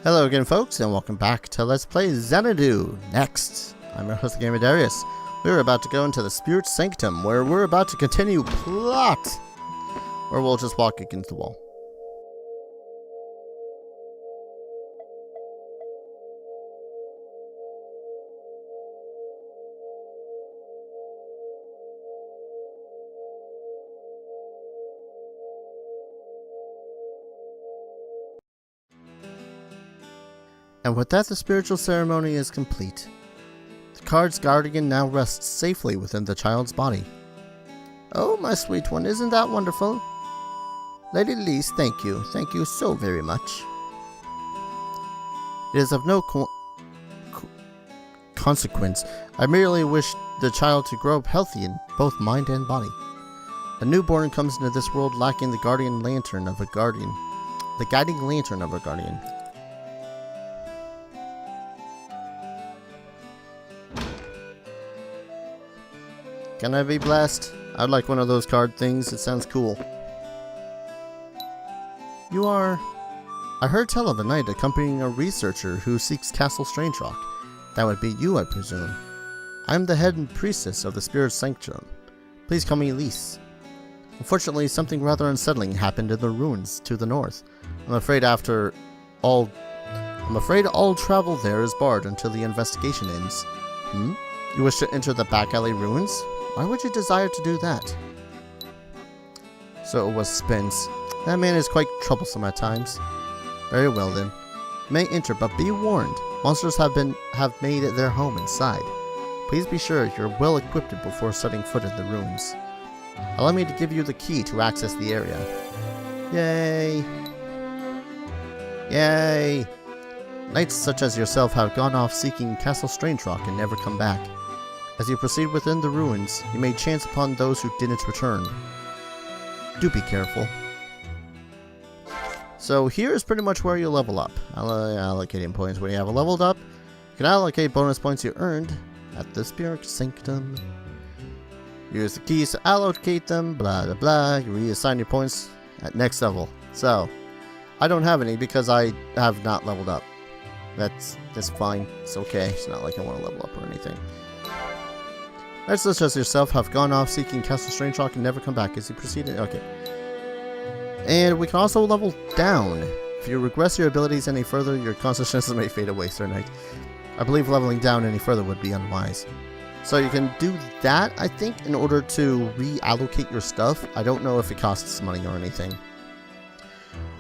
Hello again, folks, and welcome back to Let's Play Xanadu. Next, I'm your host, the Gamer Darius. We're about to go into the Spirit Sanctum, where we're about to continue plot, or we'll just walk against the wall. And with that, the spiritual ceremony is complete. The card's guardian now rests safely within the child's body. Oh, my sweet one, isn't that wonderful? Lady Lise, thank you. Thank you so very much. It is of no consequence. I merely wish the child to grow up healthy in both mind and body. A newborn comes into this world lacking the guardian lantern of a guardian. The guiding lantern of a guardian. Can I be blessed? I'd like one of those card things. It sounds cool. You are... I heard tell of a knight accompanying a researcher who seeks Castle Strangerock. That would be you, I presume. I'm the head and priestess of the Spirit Sanctum. Please call me Lise. Unfortunately, something rather unsettling happened in the ruins to the north. I'm afraid all travel there is barred until the investigation ends. You wish to enter the back alley ruins? Why would you desire to do that? So it was Spence. That man is quite troublesome at times. Very well then. You may enter, but be warned. Monsters have made it their home inside. Please be sure you're well equipped before setting foot in the ruins. Allow me to give you the key to access the area. Yay! Yay! Knights such as yourself have gone off seeking Castle Strangerock and never come back. As you proceed within the ruins, you may chance upon those who didn't return. Do be careful. So here is pretty much where you level up. Allocating points when you have leveled up. You can allocate bonus points you earned at the Spirit Sanctum. Use the keys to allocate them, blah blah blah. You reassign your points at next level. So, I don't have any because I have not leveled up. That's fine. It's okay. It's not like I want to level up or anything. Knights such as yourself have gone off seeking Castle Strangerock and never come back as you proceed. Okay. And we can also level down. If you regress your abilities any further, your consciousness may fade away, Sir Knight. I believe leveling down any further would be unwise. So you can do that, I think, in order to reallocate your stuff. I don't know if it costs money or anything.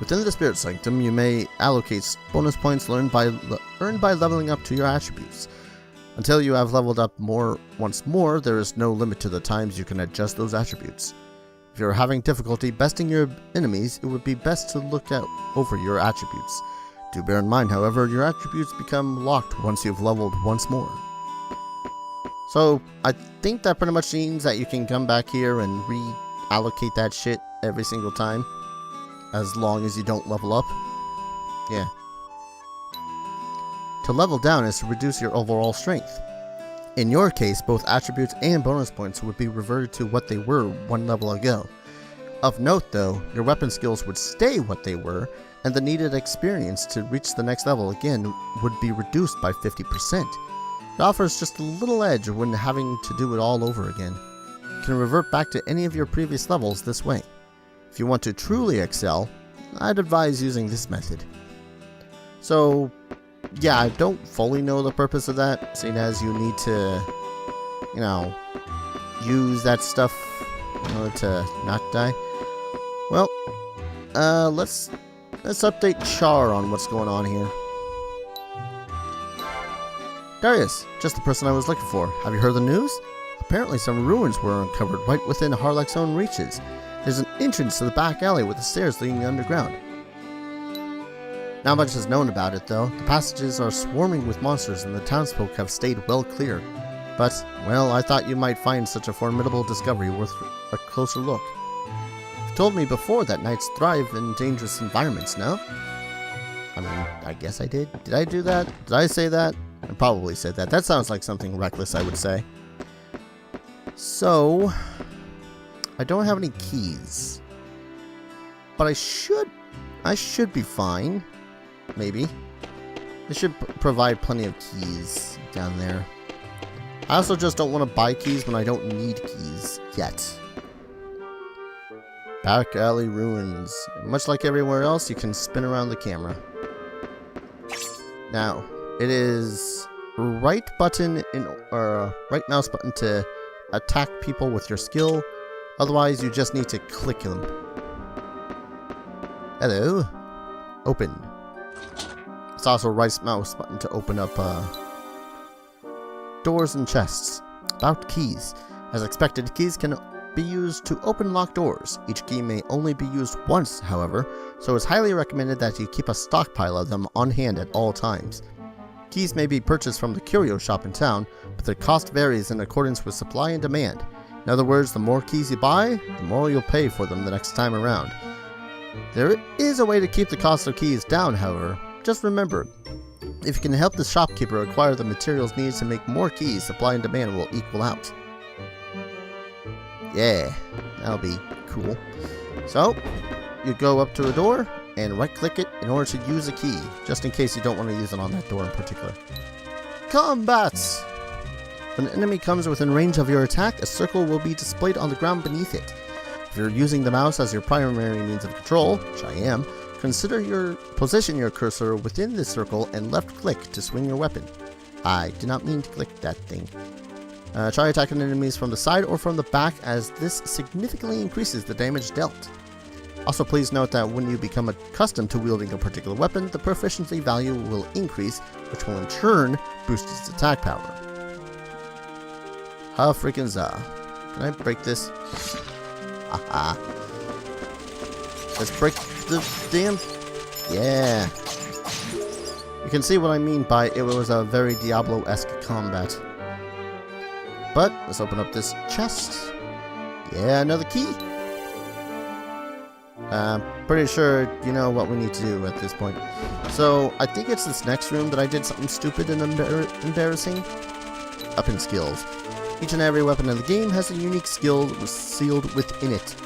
Within the Spirit Sanctum, you may allocate bonus points earned by leveling up to your attributes. Until you have leveled up once more, there is no limit to the times you can adjust those attributes. If you're having difficulty besting your enemies, it would be best to look over your attributes. Do bear in mind, however, your attributes become locked once you've leveled once more. So, I think that pretty much means that you can come back here and reallocate that shit every single time. As long as you don't level up. Yeah. To level down is to reduce your overall strength. In your case, both attributes and bonus points would be reverted to what they were one level ago. Of note though, your weapon skills would stay what they were, and the needed experience to reach the next level again would be reduced by 50%. It offers just a little edge when having to do it all over again. You can revert back to any of your previous levels this way. If you want to truly excel, I'd advise using this method. So, yeah, I don't fully know the purpose of that, seeing as you need to, use that stuff in order to not die. Well, let's update Char on what's going on here. Darius, just the person I was looking for. Have you heard the news? Apparently some ruins were uncovered right within Harlech's own reaches. There's an entrance to the back alley with the stairs leading underground. Not much is known about it, though. The passages are swarming with monsters and the townsfolk have stayed well clear. But, well, I thought you might find such a formidable discovery worth a closer look. You've told me before that knights thrive in dangerous environments, no? I mean, I guess I did. Did I do that? Did I say that? I probably said that. That sounds like something reckless, I would say. So, I don't have any keys. But I should be fine. Maybe. They should provide plenty of keys down there. I also just don't want to buy keys when I don't need keys yet. Back alley ruins. Much like everywhere else, you can spin around the camera. Now, it is right mouse button to attack people with your skill. Otherwise, you just need to click them. Hello. Open. It's also right mouse button to open up doors and chests. About keys. As expected, keys can be used to open locked doors. Each key may only be used once, however, so it's highly recommended that you keep a stockpile of them on hand at all times. Keys may be purchased from the curio shop in town, but their cost varies in accordance with supply and demand. In other words, the more keys you buy, the more you'll pay for them the next time around. There is a way to keep the cost of keys down, however. Just remember, if you can help the shopkeeper acquire the materials needed to make more keys, supply and demand will equal out. Yeah, that'll be cool. So, you go up to a door and right-click it in order to use a key, just in case you don't want to use it on that door in particular. Combats! When an enemy comes within range of your attack, a circle will be displayed on the ground beneath it. If you're using the mouse as your primary means of control, which I am, position your cursor within the circle and left-click to swing your weapon. I did not mean to click that thing. Try attacking enemies from the side or from the back, as this significantly increases the damage dealt. Also, please note that when you become accustomed to wielding a particular weapon, the proficiency value will increase, which will in turn boost its attack power. Ha freaking za. Can I break this? Haha. Let's break the damn... Yeah. You can see what I mean by it was a very Diablo-esque combat. But, let's open up this chest. Yeah, another key. Pretty sure you know what we need to do at this point. So, I think it's this next room that I did something stupid and embarrassing. Up in skills. Each and every weapon in the game has a unique skill sealed within it.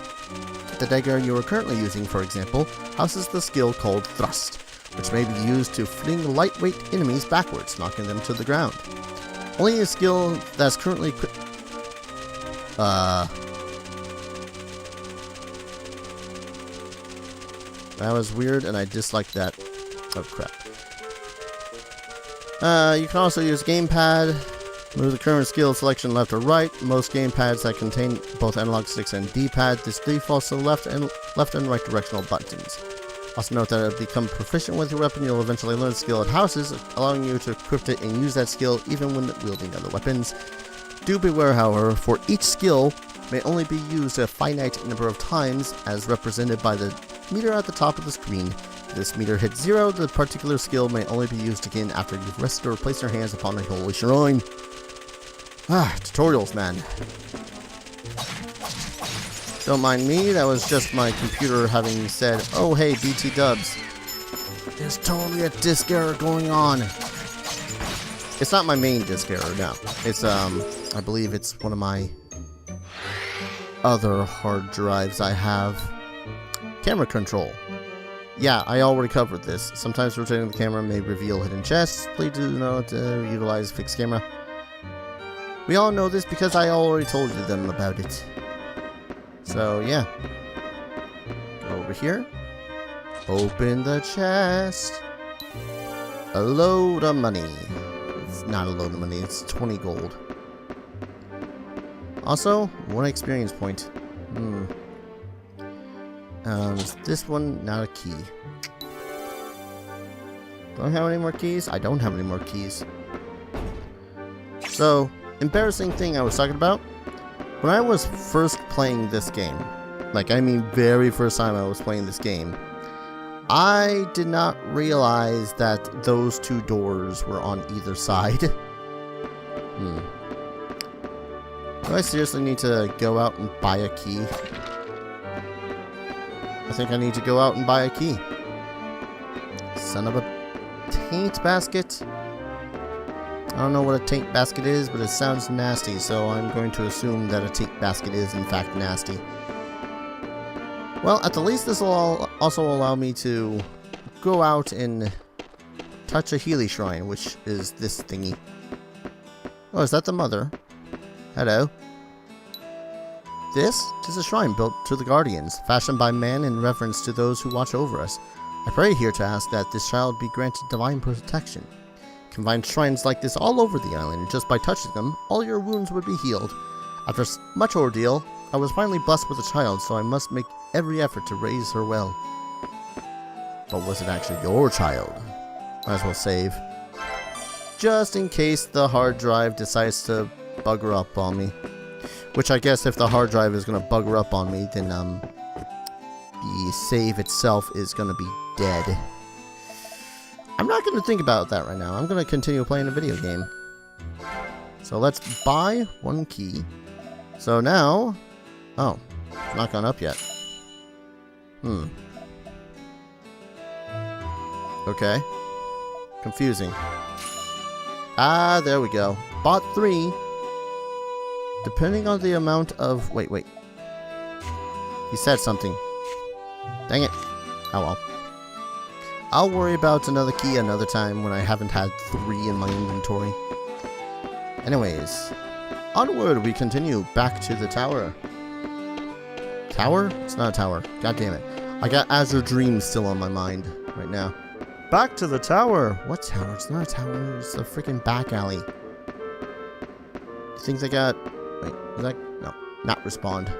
The dagger you are currently using, for example, houses the skill called Thrust, which may be used to fling lightweight enemies backwards, knocking them to the ground. Only a skill that's currently that was weird, and I disliked that. Oh crap. You can also use gamepad. Move the current skill selection left or right. Most gamepads that contain both analog sticks and D-pad. This defaults to left and right directional buttons. Also note that to become proficient with your weapon, you'll eventually learn the skill it houses, allowing you to equip it and use that skill even when wielding other weapons. Do beware, however, for each skill may only be used a finite number of times, as represented by the meter at the top of the screen. If this meter hits 0, the particular skill may only be used again after you've rested or placed your hands upon a holy shrine. Tutorials, man. Don't mind me, that was just my computer having said, oh hey, BT dubs. There's totally a disk error going on. It's not my main disk error, no. It's, I believe it's one of my other hard drives I have. Camera control. Yeah, I already covered this. Sometimes rotating the camera may reveal hidden chests. Please do not utilize fixed camera. We all know this because I already told you them about it. So, yeah. Go over here. Open the chest. A load of money. It's not a load of money, it's 20 gold. Also, 1 experience point. Is this one not a key? Do I have any more keys? I don't have any more keys. So, embarrassing thing I was talking about. When I was first playing this game, like I mean very first time I was playing this game, I did not realize that those 2 doors were on either side. Do I seriously need to go out and buy a key? I think I need to go out and buy a key. Son of a taint basket. I don't know what a taint basket is, but it sounds nasty, so I'm going to assume that a taint basket is in fact nasty. Well, at the least this will also allow me to go out and touch a Healy Shrine, which is this thingy. Oh, is that the mother? Hello. This is a shrine built to the Guardians, fashioned by man in reverence to those who watch over us. I pray here to ask that this child be granted divine protection. You can find shrines like this all over the island, and just by touching them, all your wounds would be healed. After much ordeal, I was finally blessed with a child, so I must make every effort to raise her well. But was it actually your child? Might as well save. Just in case the hard drive decides to bugger up on me. Which I guess if the hard drive is going to bugger up on me, then the save itself is going to be dead. I'm not going to think about that right now. I'm going to continue playing the video game. So let's buy one key. So now... Oh, it's not gone up yet. Okay. Confusing. Ah, there we go. Bought 3. Depending on the amount of... Wait. He said something. Dang it. Oh well. I'll worry about another key another time when I haven't had 3 in my inventory. Anyways. Onward we continue back to the tower. Tower? It's not a tower. God damn it. I got Azure Dream still on my mind right now. Back to the tower! What tower? It's not a tower. It's a freaking back alley. You think they got... Wait, is that... No. Not respond.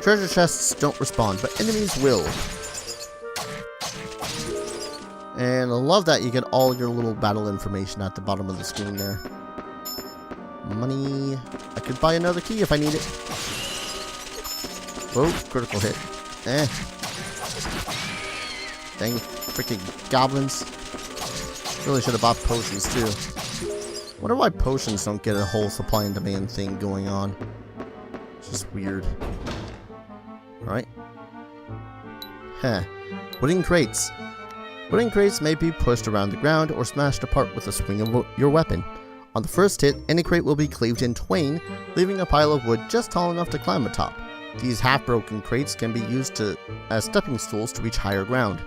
Treasure chests don't respond, but enemies will. And I love that you get all your little battle information at the bottom of the screen there. Money. I could buy another key if I need it. Whoa, critical hit. Dang freaking goblins. Really should have bought potions too. Wonder why potions don't get a whole supply and demand thing going on. It's just weird. Alright. Heh. Wooden crates. Wooden crates may be pushed around the ground or smashed apart with a swing of your weapon. On the first hit, any crate will be cleaved in twain, leaving a pile of wood just tall enough to climb atop. These half-broken crates can be used as stepping stools to reach higher ground.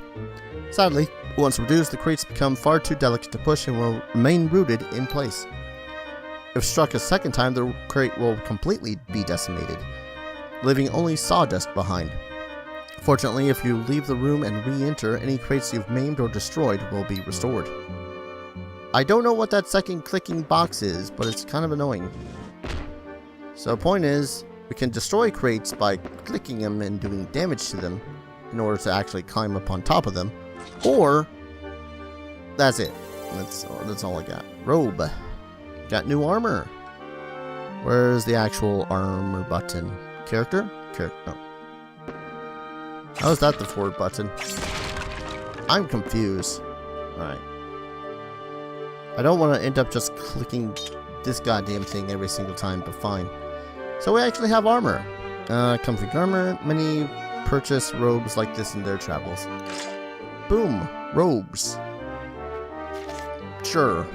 Sadly, once reduced, the crates become far too delicate to push and will remain rooted in place. If struck a second time, the crate will completely be decimated, leaving only sawdust behind. Fortunately, if you leave the room and re-enter, any crates you've maimed or destroyed will be restored. I don't know what that second clicking box is, but it's kind of annoying. So the point is, we can destroy crates by clicking them and doing damage to them in order to actually climb up on top of them. Or, that's it. That's all I got. Robe. Got new armor. Where's the actual armor button? Character? Oh. How is that the forward button? I'm confused. Alright. I don't want to end up just clicking this goddamn thing every single time, but fine. So we actually have armor. Comfy armor. Many purchase robes like this in their travels. Boom. Robes. Sure.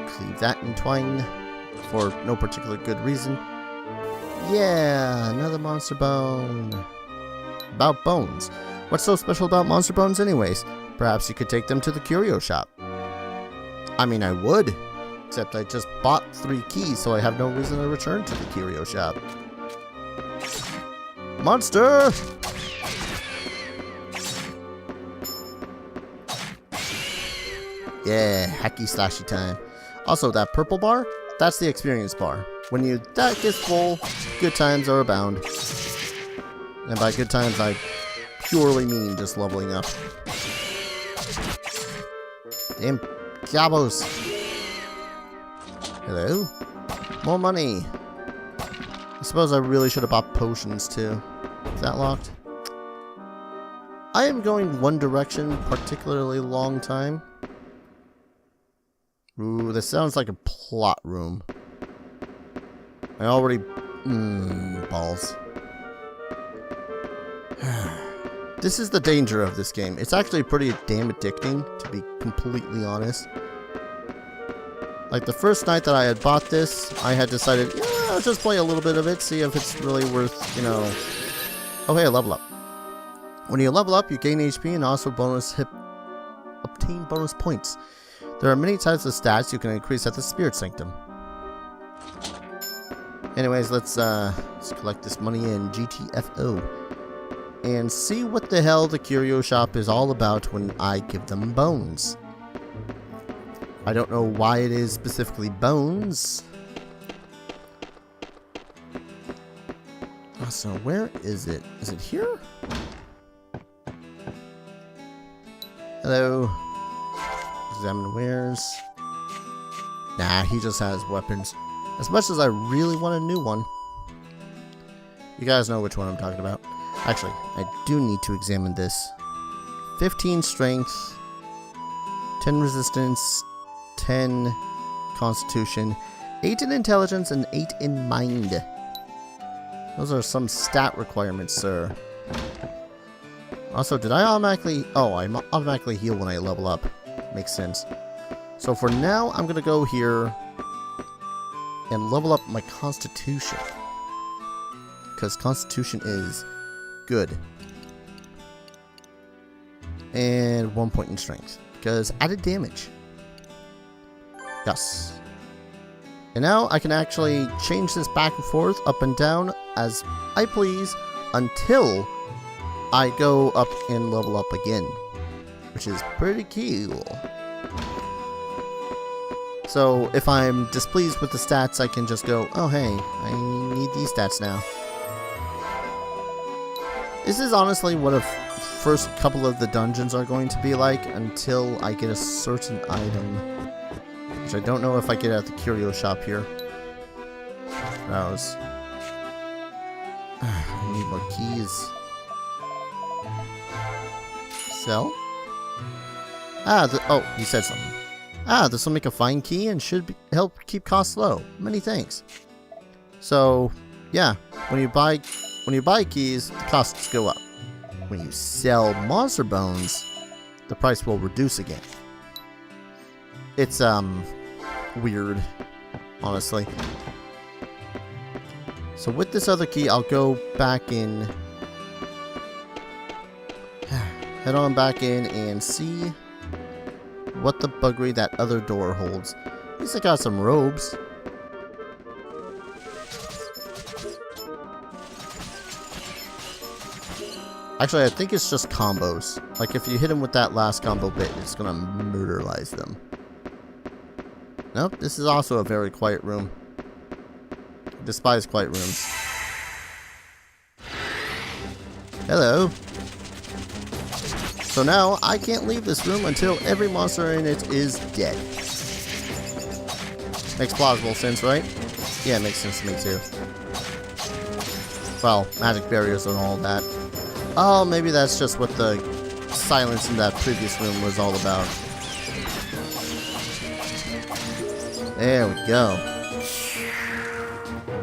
Cleave that in twine for no particular good reason. Yeah, another monster bone. About bones. What's so special about monster bones anyways? Perhaps you could take them to the curio shop. I mean, I would. Except I just bought 3 keys, so I have no reason to return to the curio shop. Monster! Yeah, hacky slashy time. Also, that purple bar, that's the experience bar. When that gets full, good times are abound. And by good times, I purely mean just leveling up. Damn gobos. Hello? More money. I suppose I really should have bought potions too. Is that locked? I am going one direction, particularly long time. Ooh, this sounds like a plot room. I already... balls. This is the danger of this game. It's actually pretty damn addicting, to be completely honest. Like, the first night that I had bought this, I had decided, yeah, I'll just play a little bit of it, see if it's really worth, you know... Oh, hey, a level up. When you level up, you gain HP and also obtain bonus points. There are many types of stats you can increase at the Spirit Sanctum. Anyways, let's collect this money in GTFO and see what the hell the curio shop is all about when I give them bones. I don't know why it is specifically bones. So where is it? Is it here? Hello. Examine wares. Nah, he just has weapons. As much as I really want a new one. You guys know which one I'm talking about. Actually, I do need to examine this. 15 strength, 10 resistance, 10 constitution, 8 in intelligence, and 8 in mind. Those are some stat requirements, sir. Also, did I automatically... Oh, I automatically heal when I level up. Makes sense. So for now, I'm going to go here and level up my constitution. Because constitution is good. And 1 point in strength. Because added damage. Yes. And now I can actually change this back and forth, up and down, as I please, until I go up and level up again. Which is pretty cool. So if I'm displeased with the stats, I can just go, oh hey, I need these stats now. This is honestly what a first couple of the dungeons are going to be like until I get a certain item. Which I don't know if I get at the curio shop here. Browse. I need more keys. Sell? Oh, you said something. This will make a fine key and should help keep costs low. Many thanks. So, yeah, when you buy keys, the costs go up. When you sell monster bones, the price will reduce again. It's weird, honestly. So with this other key, I'll go back in. Head on back in and see what the buggery that other door holds. At least I got some robes. Actually, I think it's just combos. Like, if you hit him with that last combo bit, it's gonna murderize them. Nope, this is also a very quiet room. I despise quiet rooms. Hello. So now, I can't leave this room until every monster in it is dead. Makes plausible sense, right? Yeah, it makes sense to me too. Well, magic barriers and all that. Oh, maybe that's just what the silence in that previous room was all about. There we go.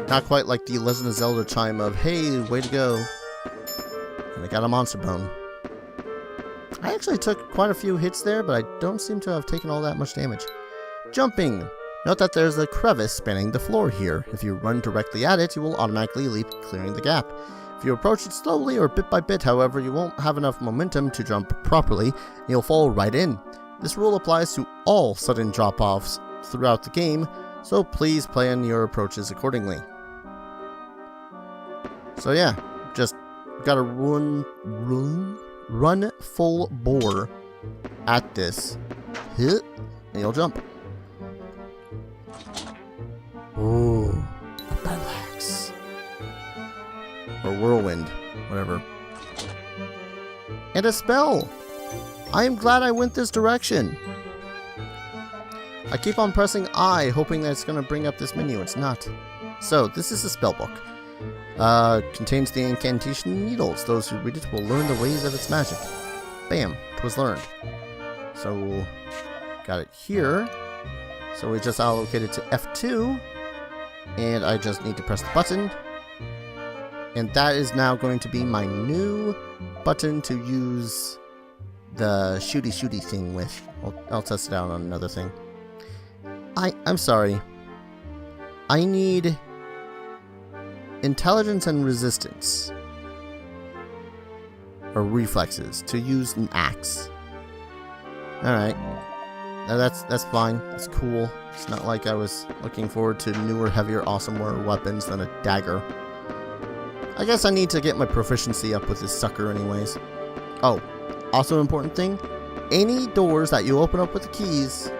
Not quite like the Legend of Zelda chime of, hey, way to go. And I got a monster bone. I actually took quite a few hits there, but I don't seem to have taken all that much damage. Jumping. Note that there's a crevice spanning the floor here. If you run directly at it, you will automatically leap, clearing the gap. If you approach it slowly or bit by bit, however, you won't have enough momentum to jump properly, and you'll fall right in. This rule applies to all sudden drop-offs throughout the game, so please plan your approaches accordingly. So yeah, just gotta run full bore at this. Hit, and you'll jump. Ooh, a parallax. Or whirlwind, whatever. And a spell! I am glad I went this direction. I keep on pressing I, hoping that it's going to bring up this menu. It's not. So, this is a spell book. Contains the incantation needles. Those who read it will learn the ways of its magic. Bam, 'twas learned. So, got it here. So we just allocated to F2. And I just need to press the button. And that is now going to be my new button to use the shooty thing with. I'll test it out on another thing. I'm sorry. I need intelligence and resistance. or reflexes to use an axe. Alright. Now that's fine. It's cool. It's not like I was looking forward to newer, heavier, awesomer weapons than a dagger. I guess I need to get my proficiency up with this sucker anyways. Oh, also an important thing. Any doors that you open up with the keys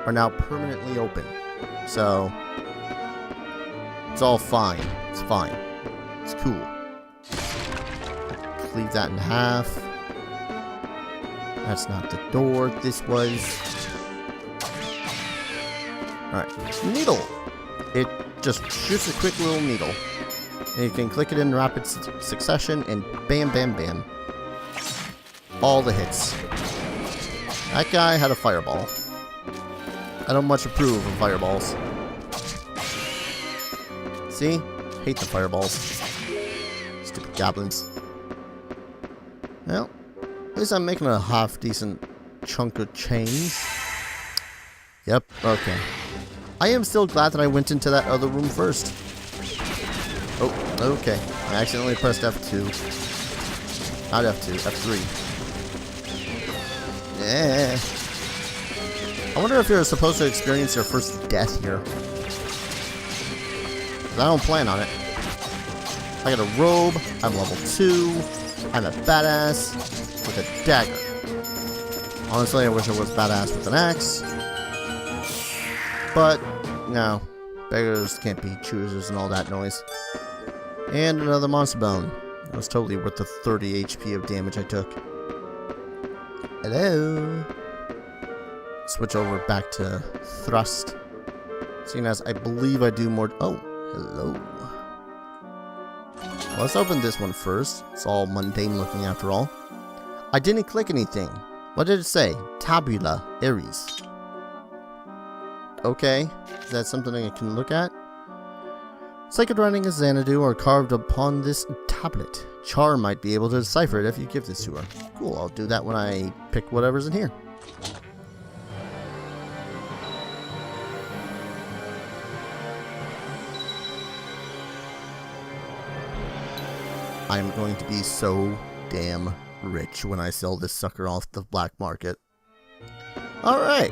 are now permanently open. So, it's all fine. It's fine. It's cool. Cleave that in half. That's not the door. This was... Alright. Needle! It just shoots a quick little needle. And you can click it in rapid succession and bam, bam, bam. All the hits. That guy had a fireball. I don't much approve of fireballs. See? Hate the fireballs. Stupid goblins. Well, at least I'm making a half decent chunk of change. Yep, okay. I am still glad that I went into that other room first. Oh, okay. I accidentally pressed F2. Not F2, F3. Yeah. I wonder if you're supposed to experience your first death here. I don't plan on it. I got a robe. I'm level 2. I'm a badass with a dagger. Honestly, I wish I was badass with an axe. But, no. Beggars can't be choosers and all that noise. And another monster bone. That was totally worth the 30 HP of damage I took. Hello. Switch over back to thrust. Seeing as I believe I do more... Oh, hello. Well, let's open this one first. It's all mundane looking after all. I didn't click anything. What did it say? Tabula Aries. Okay. Is that something I can look at? Sacred writing is Xanadu are carved upon this tablet. Char might be able to decipher it if you give this to her. Cool, I'll do that when I pick whatever's in here. I'm going to be so damn rich when I sell this sucker off the black market. Alright.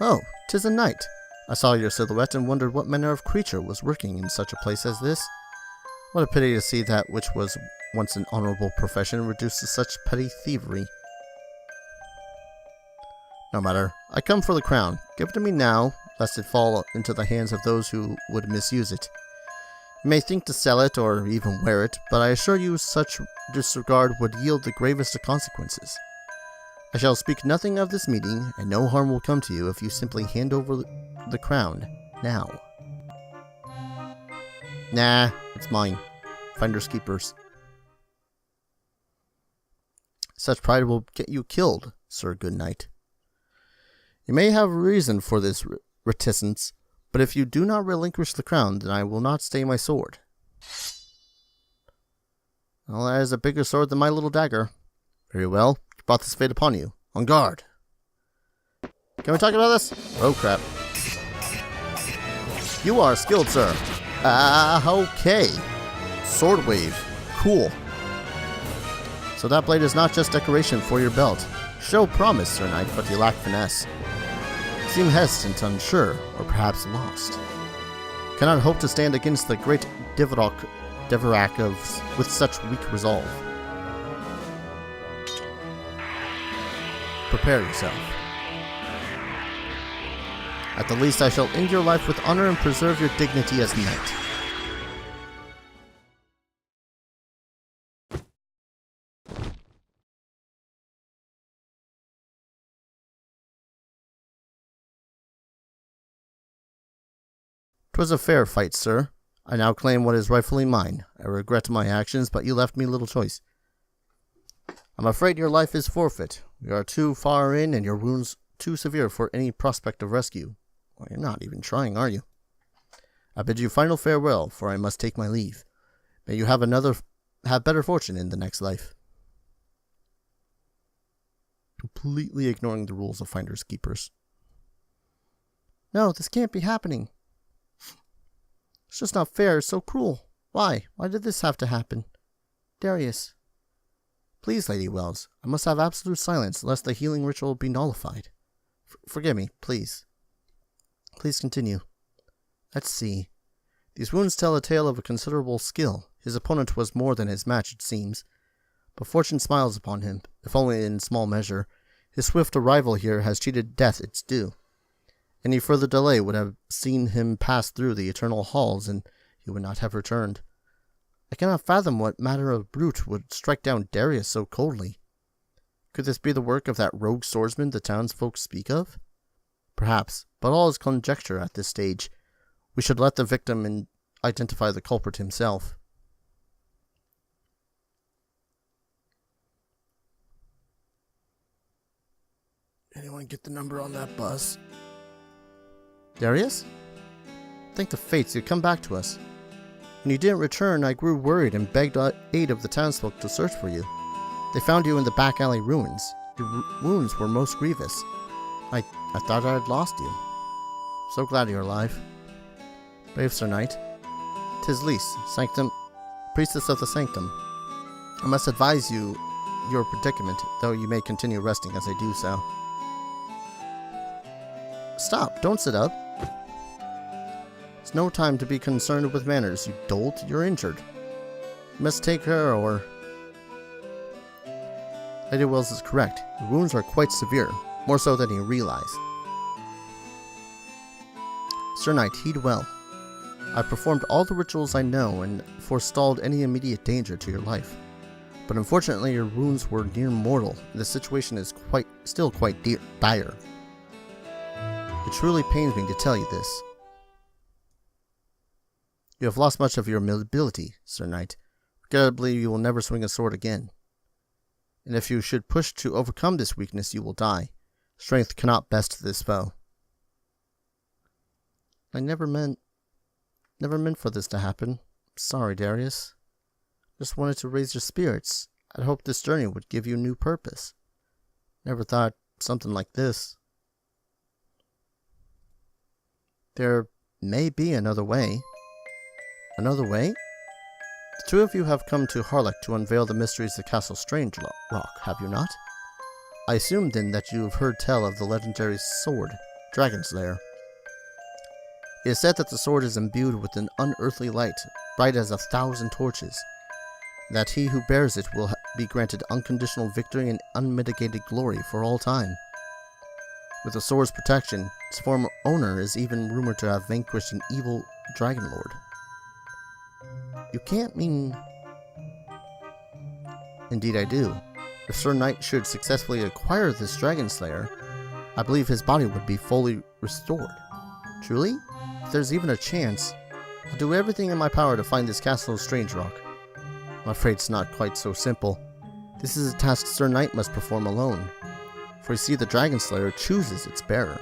Oh, 'tis a knight. I saw your silhouette and wondered what manner of creature was working in such a place as this. What a pity to see that which was once an honorable profession reduced to such petty thievery. No matter. I come for the crown. Give it to me now, lest it fall into the hands of those who would misuse it. You may think to sell it or even wear it, but I assure you such disregard would yield the gravest of consequences. I shall speak nothing of this meeting, and no harm will come to you if you simply hand over the crown now. Nah, it's mine. Finders keepers. Such pride will get you killed, Sir Good Knight. You may have reason for this reticence, but if you do not relinquish the crown, then I will not stay my sword. Well, that is a bigger sword than my little dagger. Very well, you brought this fate upon you. On guard. Can we talk about this? Oh, crap. You are skilled, sir. Okay. Sword wave. Cool. So that blade is not just decoration for your belt. Show promise, Sir Knight, but you lack finesse. Seem hesitant, unsure, or perhaps lost. Cannot hope to stand against the great Deverak with such weak resolve. Prepare yourself. At the least, I shall end your life with honor and preserve your dignity as knight. "'Twas a fair fight, sir. I now claim what is rightfully mine. I regret my actions, but you left me little choice. I'm afraid your life is forfeit. We are too far in, and your wounds too severe for any prospect of rescue. Well, you're not even trying, are you? I bid you final farewell, for I must take my leave. May you have better fortune in the next life." Completely ignoring the rules of finders keepers. No, this can't be happening. It's just not fair. It's so cruel. Why? Why did this have to happen? Darius. Please, Lady Wells, I must have absolute silence, lest the healing ritual be nullified. Forgive me, please. Please continue. Let's see. These wounds tell a tale of a considerable skill. His opponent was more than his match, it seems. But fortune smiles upon him, if only in small measure. His swift arrival here has cheated death its due. Any further delay would have seen him pass through the eternal halls, and he would not have returned. I cannot fathom what manner of brute would strike down Darius so coldly. Could this be the work of that rogue swordsman the townsfolk speak of? Perhaps, but all is conjecture at this stage. We should let the victim identify the culprit himself. Anyone get the number on that bus? Darius? Thank the fates you come back to us. When you didn't return, I grew worried and begged aid of the townsfolk to search for you. They found you in the back alley ruins. Your wounds were most grievous. I thought I had lost you. So glad you're alive. Brave Sir Knight. 'Tis Lise, priestess of the sanctum. I must advise you your predicament, though you may continue resting as I do so. Stop, don't sit up. It's no time to be concerned with manners, you dolt. You're injured. You must take her or... Lady Wells is correct. Your wounds are quite severe, more so than you realize. Sir Knight, heed well. I performed all the rituals I know and forestalled any immediate danger to your life. But unfortunately your wounds were near mortal, and the situation is still quite dire. It truly pains me to tell you this. You have lost much of your mobility, Sir Knight. Regrettably, you will never swing a sword again. And if you should push to overcome this weakness, you will die. Strength cannot best this foe. I never meant for this to happen. Sorry, Darius. Just wanted to raise your spirits. I'd hoped this journey would give you new purpose. Never thought something like this. There may be another way. Another way? The two of you have come to Harlech to unveil the mysteries of Castle Strange Rock, have you not? I assume then that you have heard tell of the legendary sword, Dragon's Lair. It is said that the sword is imbued with an unearthly light, bright as 1,000 torches, that he who bears it will be granted unconditional victory and unmitigated glory for all time. With the sword's protection, its former owner is even rumored to have vanquished an evil dragon lord. You can't mean... Indeed I do. If Sir Knight should successfully acquire this Dragon Slayer, I believe his body would be fully restored. Truly? If there's even a chance, I'll do everything in my power to find this Castle of Strange Rock. I'm afraid it's not quite so simple. This is a task Sir Knight must perform alone. For you see, the Dragon Slayer chooses its bearer.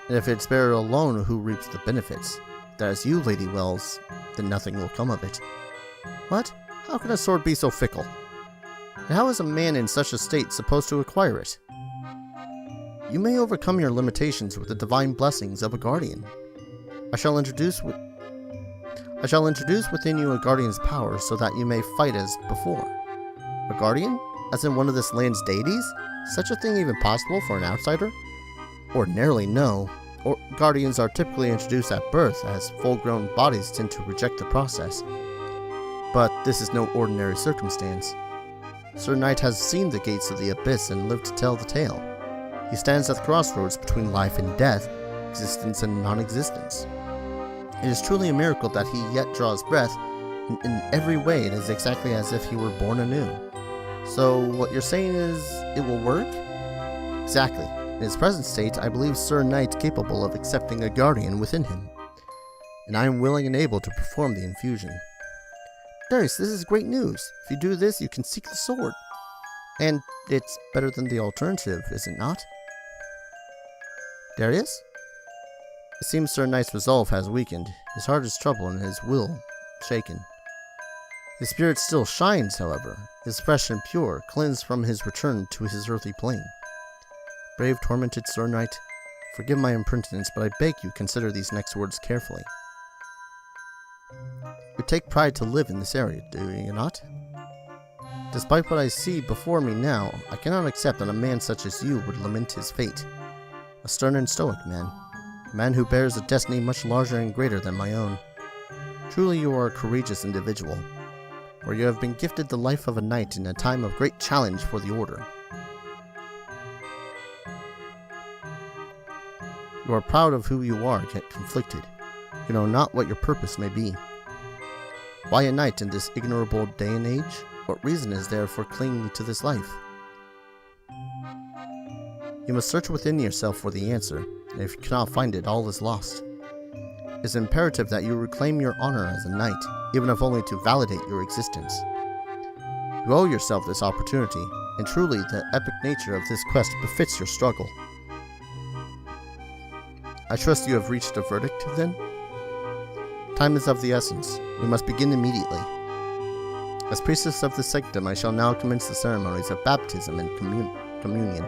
And if it's bearer alone who reaps the benefits, that is you, Lady Wells, then nothing will come of it. What? How can a sword be so fickle? And how is a man in such a state supposed to acquire it? You may overcome your limitations with the divine blessings of a guardian. I shall introduce within you a guardian's power so that you may fight as before. A guardian? As in one of this land's deities? Such a thing even possible for an outsider? Ordinarily, no. Guardians are typically introduced at birth, as full-grown bodies tend to reject the process. But this is no ordinary circumstance. Sir Knight has seen the gates of the abyss and lived to tell the tale. He stands at the crossroads between life and death, existence and non-existence. It is truly a miracle that he yet draws breath. In every way, it is exactly as if he were born anew. So, what you're saying is, it will work? Exactly. In his present state, I believe Sir Knight capable of accepting a guardian within him. And I am willing and able to perform the infusion. Darius, this is great news. If you do this, you can seek the sword. And it's better than the alternative, is it not? Darius? It seems Sir Knight's resolve has weakened. His heart is troubled and his will shaken. His spirit still shines, however, is fresh and pure, cleansed from his return to his earthly plane. Brave, tormented Sir Knight, forgive my impertinence, but I beg you consider these next words carefully. You take pride to live in this area, do you not? Despite what I see before me now, I cannot accept that a man such as you would lament his fate. A stern and stoic man. A man who bears a destiny much larger and greater than my own. Truly you are a courageous individual, for you have been gifted the life of a knight in a time of great challenge for the Order. You are proud of who you are, yet conflicted. You know not what your purpose may be. Why a knight in this ignorable day and age? What reason is there for clinging to this life? You must search within yourself for the answer, and if you cannot find it, all is lost. It is imperative that you reclaim your honor as a knight, even if only to validate your existence. You owe yourself this opportunity, and truly the epic nature of this quest befits your struggle. I trust you have reached a verdict, then? Time is of the essence. We must begin immediately. As priestess of the sanctum, I shall now commence the ceremonies of baptism and communion.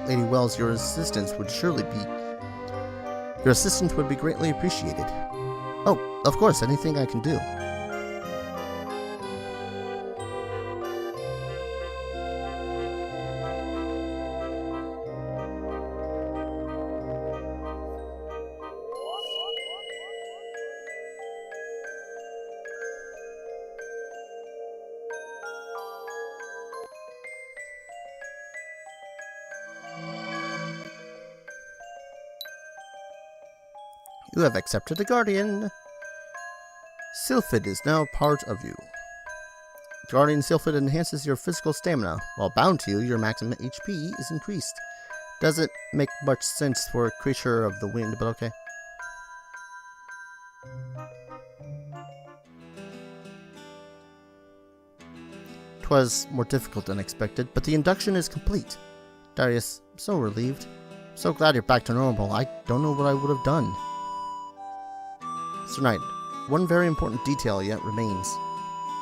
Lady Wells, your assistance would be greatly appreciated. Oh, of course, anything I can do. You have accepted a guardian. Sylphid is now part of you. Guardian Sylphid enhances your physical stamina. While bound to you, your maximum HP is increased. Doesn't make much sense for a creature of the wind, but okay. Twas more difficult than expected, but the induction is complete. Darius, so relieved. So glad you're back to normal. I don't know what I would have done. Sir Knight, one very important detail yet remains.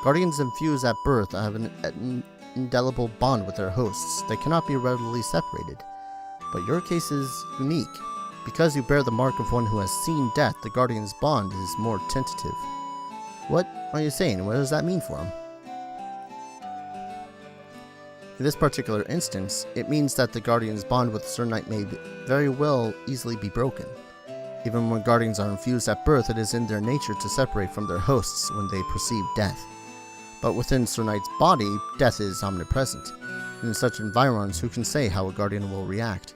Guardians infused at birth have an indelible bond with their hosts. They cannot be readily separated. But your case is unique. Because you bear the mark of one who has seen death, the Guardian's bond is more tentative. What are you saying? What does that mean for him? In this particular instance, it means that the Guardian's bond with Sir Knight may very well easily be broken. Even when Guardians are infused at birth, it is in their nature to separate from their hosts when they perceive death. But within Sir Knight's body, death is omnipresent. And in such environs, who can say how a Guardian will react?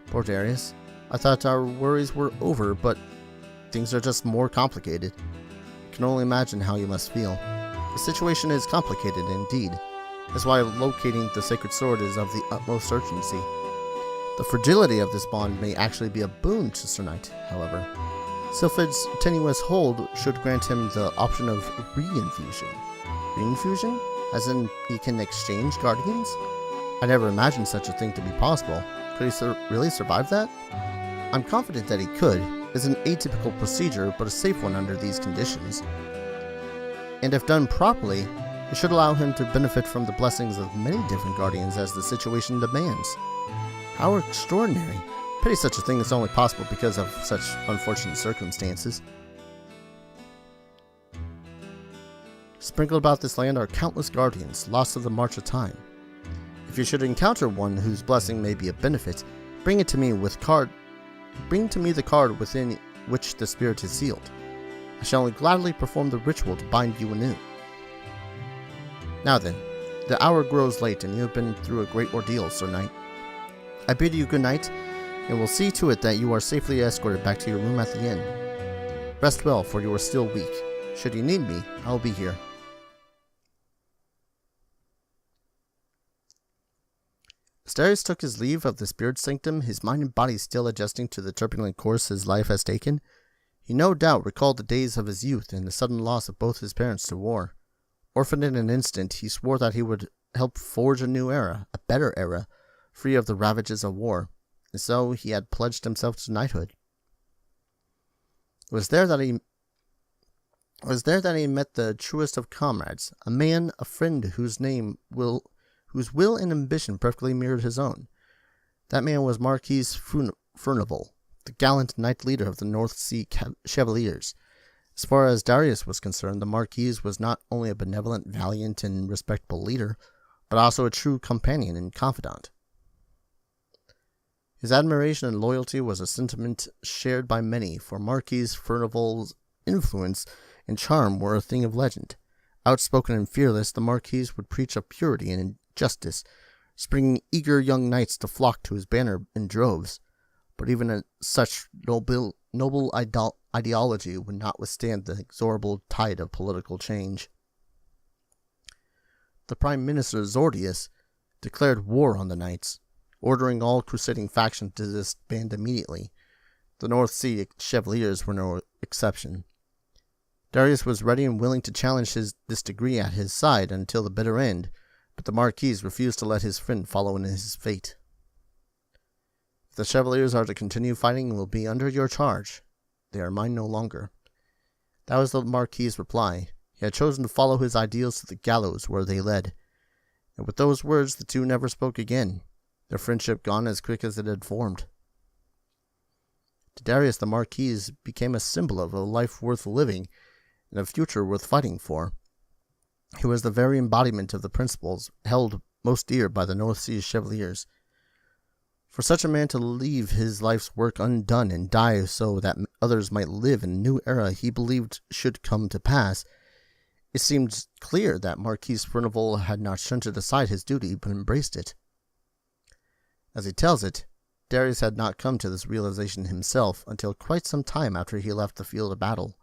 Poor Darius. I thought our worries were over, but things are just more complicated. I can only imagine how you must feel. The situation is complicated indeed. That's why locating the sacred sword is of the utmost urgency. The fragility of this bond may actually be a boon to Sir Knight, however. Sylphid's tenuous hold should grant him the option of reinfusion. Reinfusion? As in, he can exchange guardians? I never imagined such a thing to be possible. Could he really survive that? I'm confident that he could. It's an atypical procedure, but a safe one under these conditions. And if done properly, it should allow him to benefit from the blessings of many different guardians as the situation demands. How extraordinary. Pity such a thing is only possible because of such unfortunate circumstances. Sprinkled about this land are countless guardians, lost to the march of time. If you should encounter one whose blessing may be a benefit, bring to me the card within which the spirit is sealed. I shall gladly perform the ritual to bind you anew. Now then, the hour grows late and you have been through a great ordeal, Sir Knight. I bid you good night, and will see to it that you are safely escorted back to your room at the inn. Rest well, for you are still weak. Should you need me, I will be here. As Darius took his leave of the spirit sanctum, his mind and body still adjusting to the turbulent course his life has taken, he no doubt recalled the days of his youth and the sudden loss of both his parents to war. Orphaned in an instant, he swore that he would help forge a new era, a better era, free of the ravages of war, and so he had pledged himself to knighthood. It was there that he met the truest of comrades, a man, a friend whose will and ambition perfectly mirrored his own. That man was Marquis Furnival, the gallant knight leader of the North Sea Chevaliers. As far as Darius was concerned, the Marquis was not only a benevolent, valiant, and respectable leader, but also a true companion and confidant. His admiration and loyalty was a sentiment shared by many, for Marquis Furnival's influence and charm were a thing of legend. Outspoken and fearless, the Marquis would preach of purity and justice, springing eager young knights to flock to his banner in droves. But even such noble ideology would not withstand the inexorable tide of political change. The Prime Minister Zordius declared war on the knights, ordering all crusading factions to disband immediately. The North Sea Chevaliers were no exception. Darius was ready and willing to challenge this decree at his side until the bitter end, but the Marquis refused to let his friend follow in his fate. If the Chevaliers are to continue fighting and will be under your charge, they are mine no longer. That was the Marquis' reply. He had chosen to follow his ideals to the gallows where they led. And with those words, the two never spoke again, their friendship gone as quick as it had formed. To Darius, the Marquis became a symbol of a life worth living and a future worth fighting for. He was the very embodiment of the principles held most dear by the North Sea Chevaliers. For such a man to leave his life's work undone and die so that others might live in a new era he believed should come to pass, it seemed clear that Marquis Furnival had not shunted aside his duty but embraced it. As he tells it, Darius had not come to this realization himself until quite some time after he left the field of battle.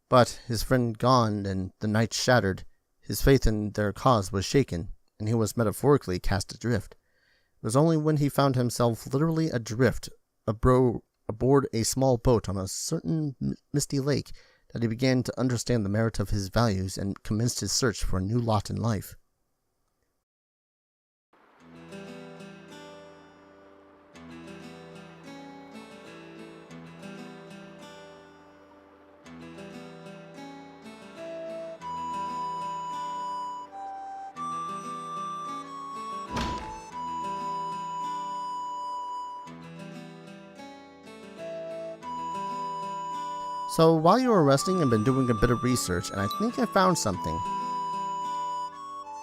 But, his friend gone and the knights shattered, his faith in their cause was shaken, and he was metaphorically cast adrift. It was only when he found himself literally adrift aboard a small boat on a certain misty lake that he began to understand the merit of his values and commenced his search for a new lot in life. So, while you were resting, I've been doing a bit of research, and I think I found something.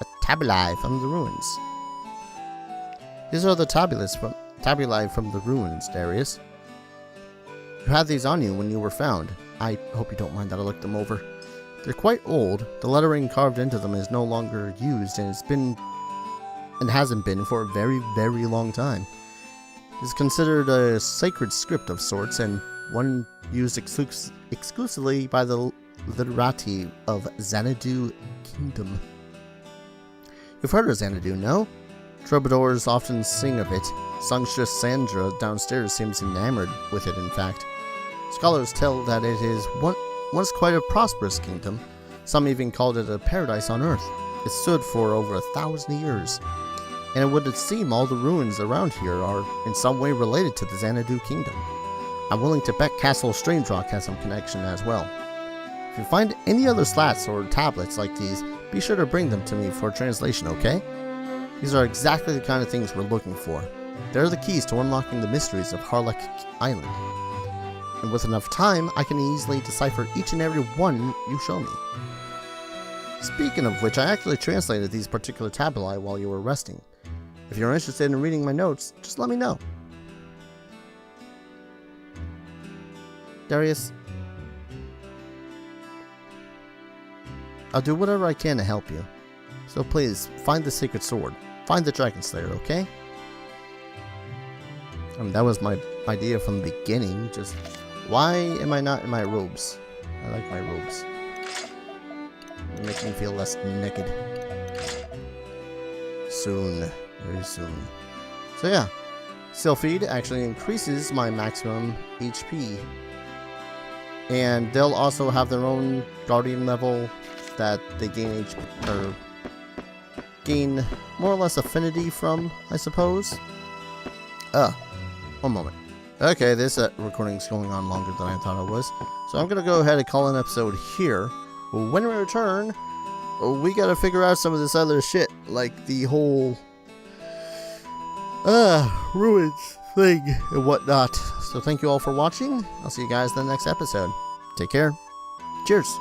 A tabulae from the ruins. These are the tabulae from the ruins, Darius. You had these on you when you were found. I hope you don't mind that I looked them over. They're quite old. The lettering carved into them is no longer used, and hasn't been for a very, very long time. It's considered a sacred script of sorts, and one used exclusively by the literati of Xanadu Kingdom. You've heard of Xanadu, no? Troubadours often sing of it. Songstress Sandra downstairs seems enamored with it, in fact. Scholars tell that it is once quite a prosperous kingdom. Some even called it a paradise on earth. It stood for over 1,000 years. And it would seem all the ruins around here are in some way related to the Xanadu Kingdom. I'm willing to bet Castle Strangerock has some connection as well. If you find any other slats or tablets like these, be sure to bring them to me for translation, okay? These are exactly the kind of things we're looking for. They're the keys to unlocking the mysteries of Harlech Island. And with enough time, I can easily decipher each and every one you show me. Speaking of which, I actually translated these particular tabulae while you were resting. If you're interested in reading my notes, just let me know. Darius, I'll do whatever I can to help you. So please, find the sacred sword. Find the Dragon Slayer, okay? That was my idea from the beginning. Just, why am I not in my robes? I like my robes. They make me feel less naked. Soon. Very soon. So yeah. Sylphid actually increases my maximum HP. And they'll also have their own guardian level that they gain gain more or less affinity from, I suppose. One moment. Okay, this recording's going on longer than I thought it was. So I'm gonna go ahead and call an episode here. When we return, we gotta figure out some of this other shit, like the whole ruins thing and whatnot. So thank you all for watching. I'll see you guys in the next episode. Take care. Cheers.